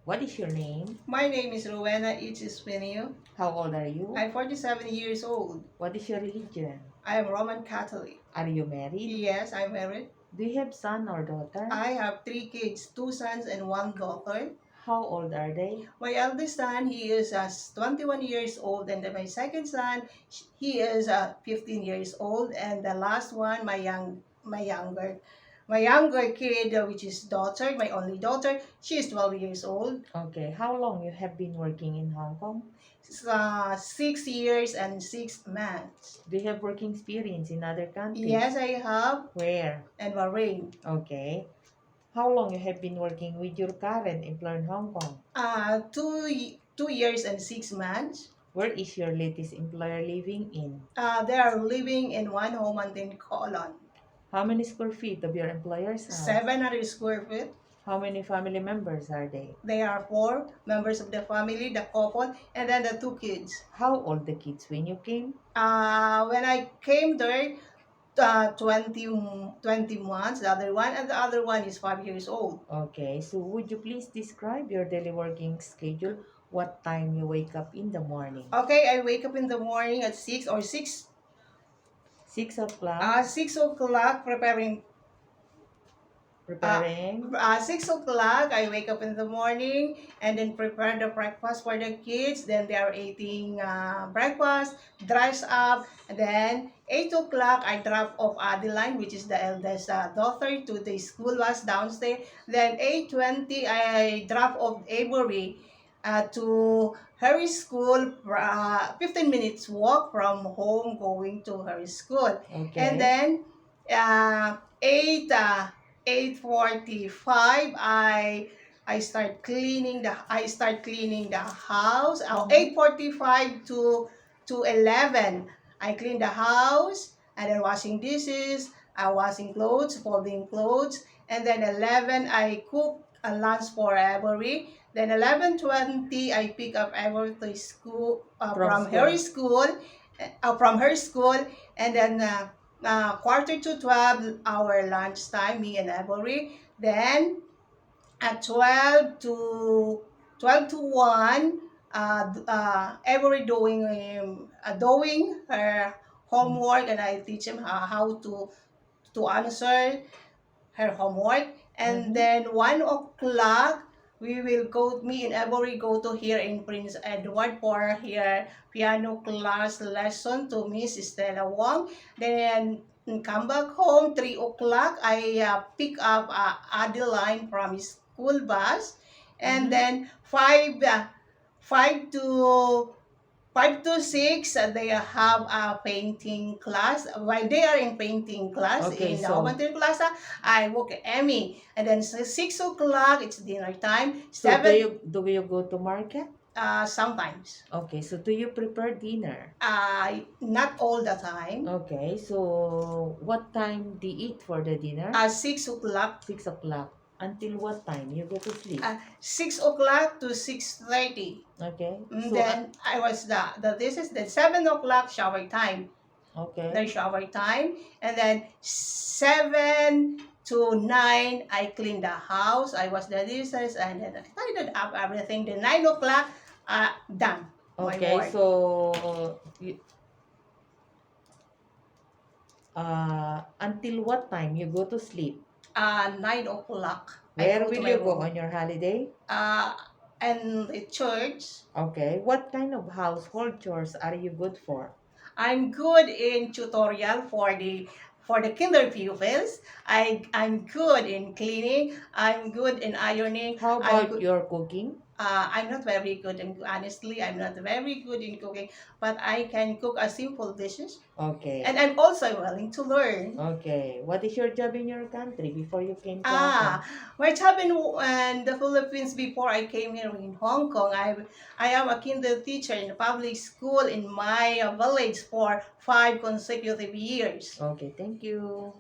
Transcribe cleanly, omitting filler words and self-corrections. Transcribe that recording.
What is your name? My name is Rowena Ichispinio. How old are you? I'm 47 years old. What is your religion? I am Roman Catholic. Are you married? Yes, I'm married. Do you have son or daughter? I have three kids, two sons and one daughter. How old are they? My eldest son, he is 21 years old, and then my second son, he is 15 years old, and the last one, my younger kid, which is daughter, my only daughter, she is 12 years old. Okay. How long you have been working in Hong Kong? 6 years and 6 months. Do you have working experience in other countries? Yes, I have, Where? and Bahrain. Okay. How long you have been working with your current employer in Hong Kong? 2 years and 6 months. Where is your latest employer living in? They are living in one home and in Colon. How many square feet of your employer's house? 700 square feet. How many family members are they? They are 4 members of the family, the couple, and then the two kids. How old the kids when you came? When I came there, 20 months, the other one, and the other one is 5 years old. Okay, so would you please describe your daily working schedule? What time you wake up in the morning? Okay, I wake up in the morning at 6 or 6, 6 o'clock, 6 o'clock preparing. preparing. 6 o'clock, I wake up in the morning and then prepare the breakfast for the kids. Then they are eating breakfast, dress up. And then 8 o'clock, I drop off Adeline, which is the eldest daughter, to the school bus downstairs. Then 8:20, I drop off Avery to her school, 15 minutes walk from home going to her school. Okay. And then 8:45, I start cleaning the house. 8:45 to 11, I clean the house, and then washing dishes, washing clothes, folding clothes, and then 11, I cook a lunch for Avery. Then 11:20, I pick up Avery to school, from her school, and then 11:45, our lunchtime, me and Avery. Then at 12 to 1, Avery doing her homework, and I teach him how to answer her homework. And then 1 o'clock, we will go, me and Avery go to here in Prince Edward for here piano class lesson to Miss Stella Wong. Then come back home, 3 o'clock, I pick up Adeline from his school bus. And then 5 to 5 to 6, they have a painting class. While they are in painting class, Okay, in the so- Homantin Plaza, I work at Emmy. And then 6 o'clock, it's dinner time. So 7, do you go to market? sometimes. Okay, so do you prepare dinner? Not all the time. Okay, so what time do you eat for the dinner? 6 o'clock. 6 o'clock. Until what time you go to sleep? 6 o'clock to 6:30. Okay. So, Then I was this is the 7 o'clock shower time. okay. The shower time. And then 7 to 9, I clean the house. I wash the dishes, and then I tidied up everything. Then 9 o'clock, done. My Okay, work. so until what time you go to sleep? 9 o'clock. Where to will my you go room. on your holiday? And the church. Okay. What kind of household chores are you good for? I'm good in tutorial for the kinder pupils. I'm good in cleaning. I'm good in ironing. How I'm about good. your cooking? I'm not very good, and honestly, I'm not very good in cooking, but I can cook a simple dishes, Okay. and I'm also willing to learn. Okay. What is your job in your country before you came to Hong Ah, Kong? my job in the Philippines before I came here in Hong Kong, I am a kinder teacher in a public school in my village for 5 consecutive years. Okay, thank you.